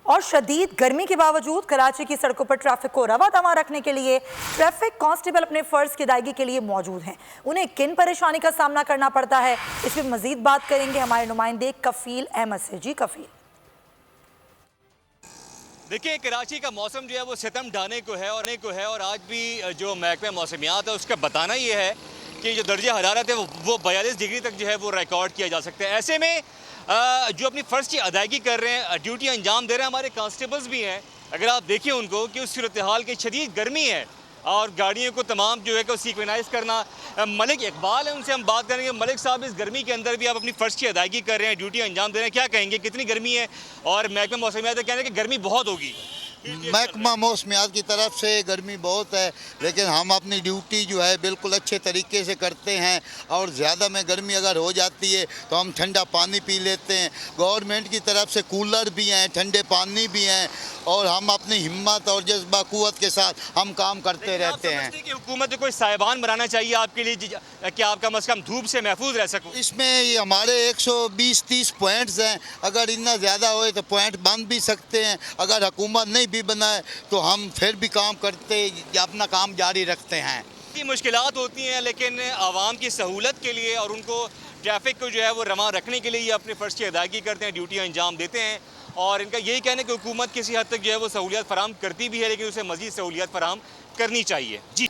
और शदीद गर्मी के बावजूद कराची की सड़कों पर ट्रैफिक को रवा दवा रखने के लिए ट्रैफिक कांस्टेबल अपने फर्ज की अदायगी के लिए मौजूद हैं। उन्हें किन परेशानी का सामना करना पड़ता है, इस पर मजीद बात करेंगे हमारे नुमाइंदे कफील अहमद से। जी कफील। देखिए, कराची का मौसम जो है वो सितम ढाने को है और आज भी जो महकमा मौसमियात है उसका बताना ये है कि जो दर्जा हरारत है वो 42 डिग्री तक जो है वो रिकॉर्ड किया जा सकता है। ऐसे में जो अपनी फ़र्ज की अदायगी कर रहे हैं, ड्यूटी अंजाम दे रहे हैं, हमारे कांस्टेबल्स भी हैं। अगर आप देखिए उनको कि उस सूरत हाल की शदीद गर्मी है और गाड़ियों को तमाम जो है कि सीक्वेनाइज करना। मलिक इकबाल है, उनसे हम बात करेंगे। मलिक साहब, इस गर्मी के अंदर भी आप अपनी फ़र्ज की अदायगी कर रहे हैं, ड्यूटी अंजाम दे रहे हैं, क्या कहेंगे, कितनी गर्मी है? और महकमा मौसमियात कह रहे हैं कि गर्मी बहुत होगी। महकमा मौसमियात की तरफ से गर्मी बहुत है, लेकिन हम अपनी ड्यूटी जो है बिल्कुल अच्छे तरीके से करते हैं। और ज़्यादा में गर्मी अगर हो जाती है तो हम ठंडा पानी पी लेते हैं। गवर्नमेंट की तरफ से कूलर भी हैं, ठंडे पानी भी हैं, और हम अपनी हिम्मत और जज्बा कुव्वत के साथ हम काम करते रहते हैं। कि हुकूमत को कोई साहिबान बनाना चाहिए आपके लिए कि आप कम से कम धूप से महफूज रह सको? इसमें हमारे 120-30 पॉइंट्स हैं। अगर इतना ज़्यादा होए तो पॉइंट बन भी सकते हैं। अगर हुकूमत नहीं भी बनाए तो हम फिर भी काम करते, अपना काम जारी रखते हैं। मुश्किलात होती हैं, लेकिन आवाम की सहूलत के लिए और उनको ट्रैफिक को जो है वो रमा रखने के लिए ये अपने फ़र्ज की अदायगी करते हैं, ड्यूटी अंजाम देते हैं। और इनका यही कहना है कि हुकूमत किसी हद तक जो है वो सहूलियत फराहम करती भी है, लेकिन उसे मज़ीद सहूलियत फराहम करनी चाहिए। जी।